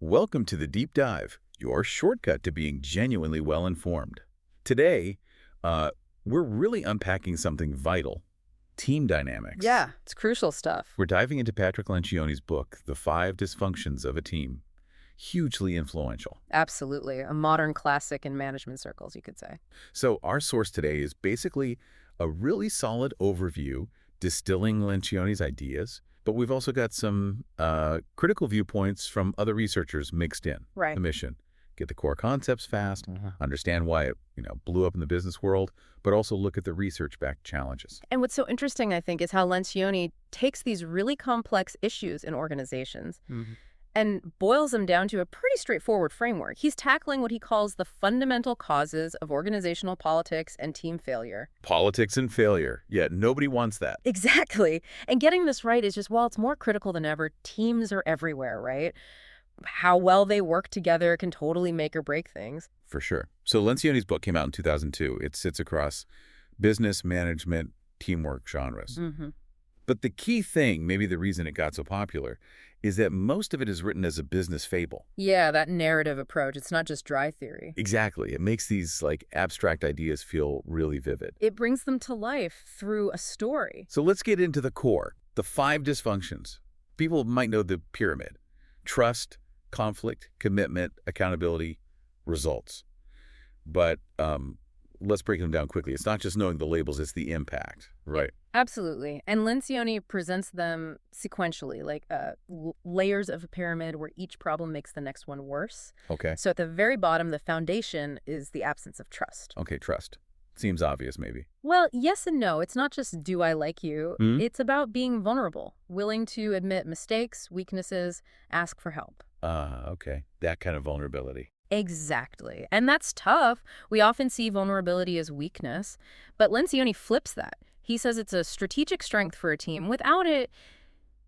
Welcome to the Deep Dive, your shortcut to being genuinely well-informed. Today, we're really unpacking something vital, team dynamics. Yeah, it's crucial stuff. We're diving into Patrick Lencioni's book, The Five Dysfunctions of a Team. Hugely influential. Absolutely. A modern classic in management circles, you could say. So our source today is basically a really solid overview distilling Lencioni's ideas, but we've also got some critical viewpoints from other researchers mixed in. Right. The mission: get the core concepts fast, understand why it blew up in the business world, but also look at the research-backed challenges. And what's so interesting, I think, is how Lencioni takes these really complex issues in organizations and boils them down to a pretty straightforward framework. He's tackling what he calls the fundamental causes of organizational politics and team failure. Politics and failure. Yeah, nobody wants that. Exactly. And getting this right is just, well, it's more critical than ever. Teams are everywhere, right? How well they work together can totally make or break things. For sure. So Lencioni's book came out in 2002. It sits across business, management, teamwork genres. But the key thing, maybe the reason it got so popular, is that most of it is written as a business fable. Yeah, that narrative approach. It's not just dry theory. Exactly. It makes these abstract ideas feel really vivid. It brings them to life through a story. So let's get into the core, the five dysfunctions. People might know the pyramid: trust, conflict, commitment, accountability, results. But let's break them down quickly. It's not just knowing the labels, it's the impact, right? Absolutely. And Lencioni presents them sequentially, like layers of a pyramid where each problem makes the next one worse. Okay. So at the very bottom, the foundation is the absence of trust. Okay, trust. Seems obvious, maybe. Well, yes and no. It's not just do I like you. It's about being vulnerable, willing to admit mistakes, weaknesses, ask for help. Okay. That kind of vulnerability. Exactly. And that's tough. We often see vulnerability as weakness, but Lencioni flips that. He says it's a strategic strength for a team. Without it,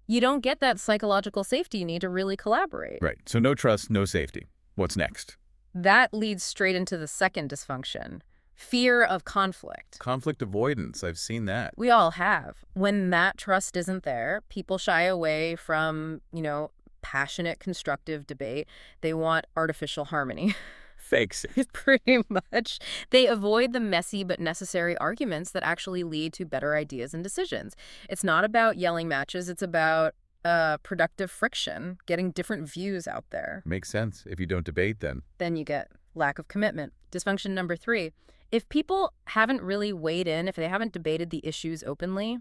you don't get that psychological safety you need to really collaborate. Right. So no trust, no safety. What's next? That leads straight into the second dysfunction: fear of conflict. Conflict avoidance. I've seen that. We all have. When that trust isn't there, people shy away from, passionate, constructive debate. They want artificial harmony. Fakes it. Pretty much. They avoid the messy but necessary arguments that actually lead to better ideas and decisions. It's not about yelling matches. It's about productive friction, getting different views out there. Makes sense. If you don't debate, Then you get lack of commitment. Dysfunction number 3. If people haven't really weighed in, if they haven't debated the issues openly,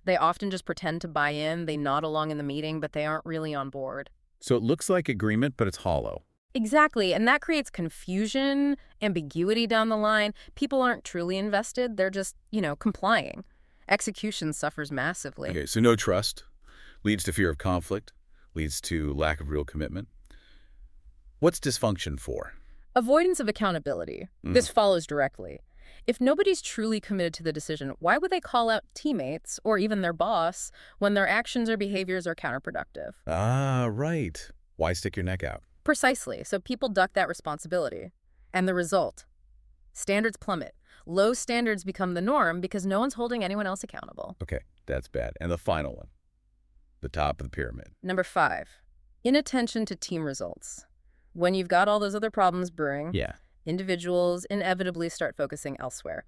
they often just pretend to buy in. They nod along in the meeting, but they aren't really on board. So it looks like agreement, but it's hollow. Exactly. And that creates confusion, ambiguity down the line. People aren't truly invested. They're just, complying. Execution suffers massively. Okay, so no trust leads to fear of conflict, leads to lack of real commitment. What's dysfunction for? Avoidance of accountability. This follows directly. If nobody's truly committed to the decision, why would they call out teammates or even their boss when their actions or behaviors are counterproductive? Ah, right. Why stick your neck out? Precisely. So people duck that responsibility. And the result? Standards plummet. Low standards become the norm because no one's holding anyone else accountable. Okay, that's bad. And the final one, the top of the pyramid. Number 5, inattention to team results. When you've got all those other problems brewing, individuals inevitably start focusing elsewhere.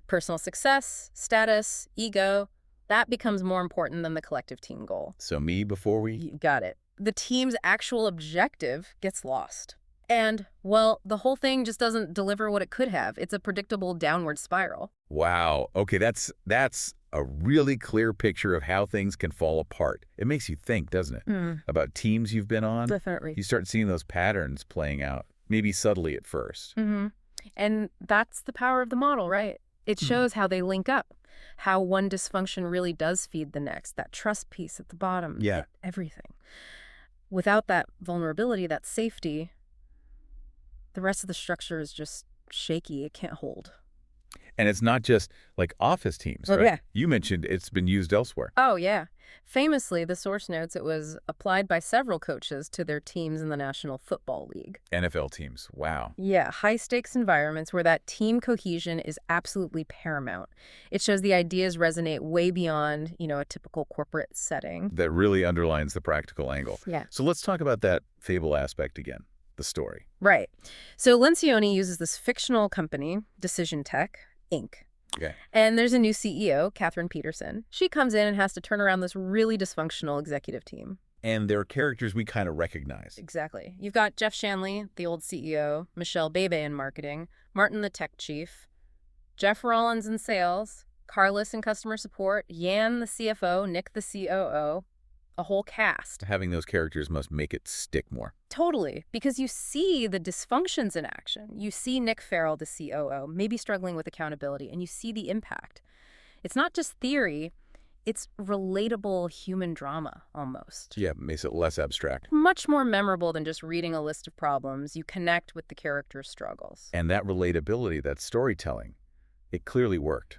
Personal success, status, ego, that becomes more important than the collective team goal. So me before we? You got it. The team's actual objective gets lost. And, well, the whole thing just doesn't deliver what it could have. It's a predictable downward spiral. Wow. Okay, that's a really clear picture of how things can fall apart. It makes you think, doesn't it? About teams you've been on. Definitely. You start seeing those patterns playing out, maybe subtly at first. And that's the power of the model, right? It shows how they link up, how one dysfunction really does feed the next, that trust piece at the bottom. Yeah. Everything. Without that vulnerability, that safety, the rest of the structure is just shaky. It can't hold. And it's not just like office teams, Oh, right? yeah. You mentioned it's been used elsewhere. Oh, yeah. Famously, the source notes it was applied by several coaches to their teams in the National Football League. NFL teams, wow. Yeah, high-stakes environments where that team cohesion is absolutely paramount. It shows the ideas resonate way beyond, a typical corporate setting. That really underlines the practical angle. Yeah. So let's talk about that fable aspect again, the story. Right. So Lencioni uses this fictional company, DecisionTech, Inc. Okay. And there's a new CEO, Kathryn Petersen. She comes in and has to turn around this really dysfunctional executive team. And they're characters we kind of recognize. Exactly. You've got Jeff Shanley, the old CEO, Michelle Bebe in marketing, Martin the tech chief, Jeff Rollins in sales, Carlos in customer support, Yan the CFO, Nick the COO, a whole cast. Having those characters must make it stick more. Totally, because you see the dysfunctions in action. You see Nick Farrell, the COO, maybe struggling with accountability, and you see the impact. It's not just theory, it's relatable human drama, almost. Yeah, makes it less abstract. Much more memorable than just reading a list of problems. You connect with the characters' struggles. And that relatability, that storytelling, it clearly worked.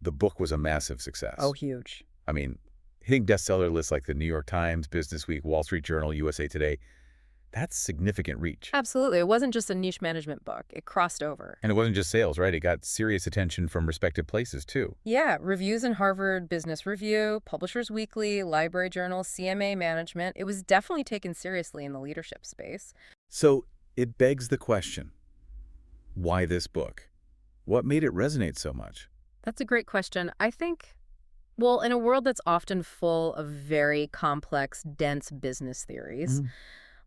The book was a massive success. Oh, huge. I mean, hitting bestseller lists like the New York Times, Business Week, Wall Street Journal, USA Today, that's significant reach. Absolutely. It wasn't just a niche management book. It crossed over. And it wasn't just sales, right? It got serious attention from respected places, too. Yeah, reviews in Harvard Business Review, Publishers Weekly, Library Journal, CMA Management. It was definitely taken seriously in the leadership space. So it begs the question, why this book? What made it resonate so much? That's a great question. I think, well, in a world that's often full of very complex, dense business theories,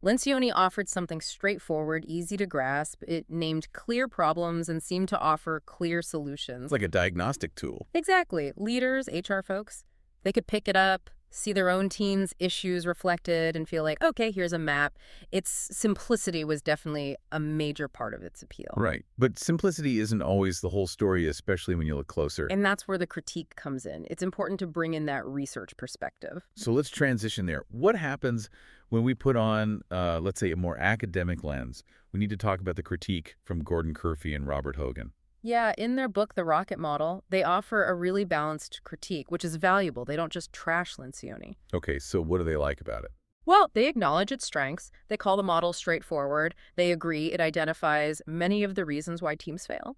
Lencioni offered something straightforward, easy to grasp. It named clear problems and seemed to offer clear solutions. It's like a diagnostic tool. Exactly. Leaders, HR folks, they could pick it up, see their own team's issues reflected, and feel like, okay, here's a map. Its simplicity was definitely a major part of its appeal. Right. But simplicity isn't always the whole story, especially when you look closer. And that's where the critique comes in. It's important to bring in that research perspective. So let's transition there. What happens when we put on, let's say, a more academic lens? We need to talk about the critique from Gordon Curfey and Robert Hogan. Yeah, in their book, The Rocket Model, they offer a really balanced critique, which is valuable. They don't just trash Lencioni. Okay, so what do they like about it? Well, they acknowledge its strengths. They call the model straightforward. They agree it identifies many of the reasons why teams fail.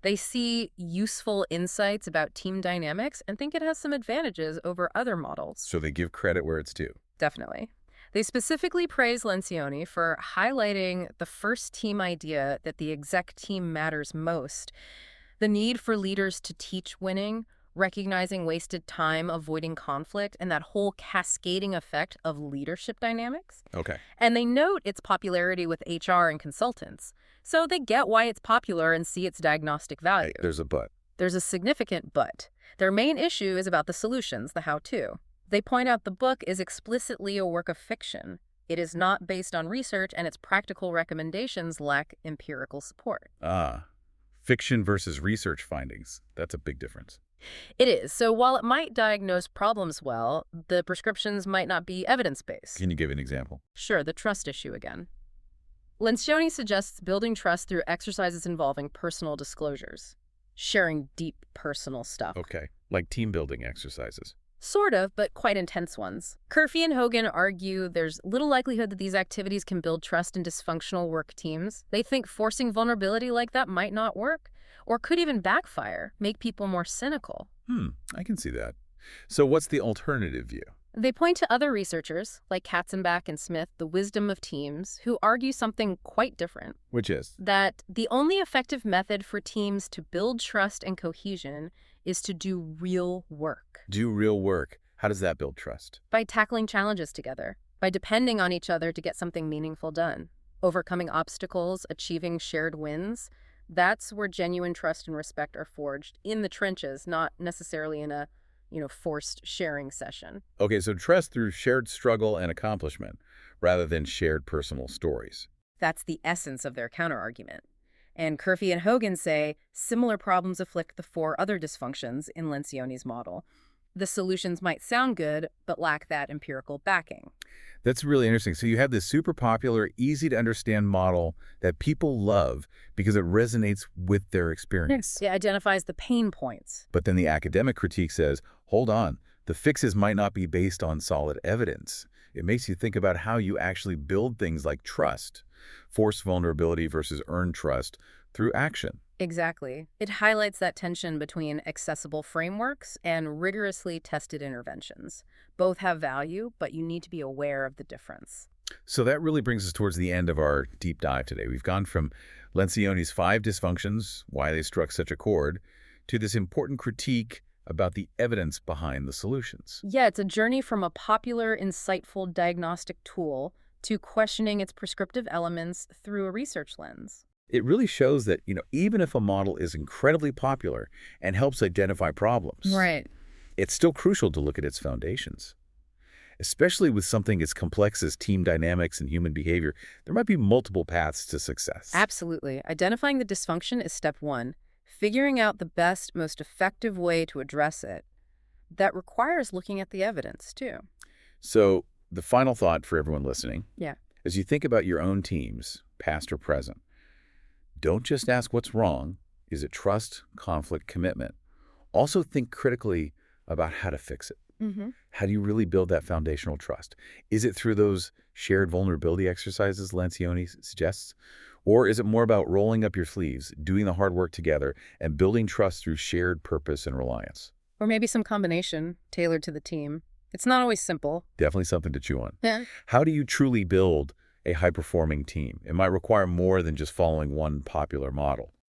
They see useful insights about team dynamics and think it has some advantages over other models. So they give credit where it's due. Definitely. They specifically praise Lencioni for highlighting the first team idea that the exec team matters most, the need for leaders to teach winning, recognizing wasted time, avoiding conflict, and that whole cascading effect of leadership dynamics. Okay. And they note its popularity with HR and consultants. So they get why it's popular and see its diagnostic value. There's a but. There's a significant but. Their main issue is about the solutions, the how-to. They point out the book is explicitly a work of fiction. It is not based on research, and its practical recommendations lack empirical support. Ah, fiction versus research findings. That's a big difference. It is. So while it might diagnose problems well, the prescriptions might not be evidence-based. Can you give an example? Sure, the trust issue again. Lencioni suggests building trust through exercises involving personal disclosures, sharing deep personal stuff. Okay, like team building exercises. Sort of, but quite intense ones. Curfey and Hogan argue there's little likelihood that these activities can build trust in dysfunctional work teams. They think forcing vulnerability like that might not work, or could even backfire, make people more cynical. I can see that. So what's the alternative view? They point to other researchers, like Katzenbach and Smith, the wisdom of teams, who argue something quite different. Which is? That the only effective method for teams to build trust and cohesion is to do real work. Do real work. How does that build trust? By tackling challenges together, by depending on each other to get something meaningful done, overcoming obstacles, achieving shared wins. That's where genuine trust and respect are forged, in the trenches, not necessarily in a, forced sharing session. Okay, so trust through shared struggle and accomplishment, rather than shared personal stories. That's the essence of their counterargument. And Curfey and Hogan say similar problems afflict the 4 other dysfunctions in Lencioni's model. The solutions might sound good, but lack that empirical backing. That's really interesting. So you have this super popular, easy to understand model that people love because it resonates with their experience. It identifies the pain points. But then the academic critique says, hold on, the fixes might not be based on solid evidence. It makes you think about how you actually build things like trust, force vulnerability versus earn trust through action. Exactly. It highlights that tension between accessible frameworks and rigorously tested interventions. Both have value, but you need to be aware of the difference. So that really brings us towards the end of our deep dive today. We've gone from Lencioni's 5 dysfunctions, why they struck such a chord, to this important critique about the evidence behind the solutions. Yeah, it's a journey from a popular, insightful diagnostic tool to questioning its prescriptive elements through a research lens. It really shows that, even if a model is incredibly popular and helps identify problems, Right. it's still crucial to look at its foundations. Especially with something as complex as team dynamics and human behavior, there might be multiple paths to success. Absolutely. Identifying the dysfunction is step one. Figuring out the best, most effective way to address it. That requires looking at the evidence, too. So the final thought for everyone listening, Yeah. as you think about your own teams, past or present, don't just ask what's wrong. Is it trust, conflict, commitment? Also think critically about how to fix it. How do you really build that foundational trust? Is it through those shared vulnerability exercises Lencioni suggests? Or is it more about rolling up your sleeves, doing the hard work together, and building trust through shared purpose and reliance? Or maybe some combination tailored to the team. It's not always simple. Definitely something to chew on. Yeah. How do you truly build a high-performing team? It might require more than just following one popular model.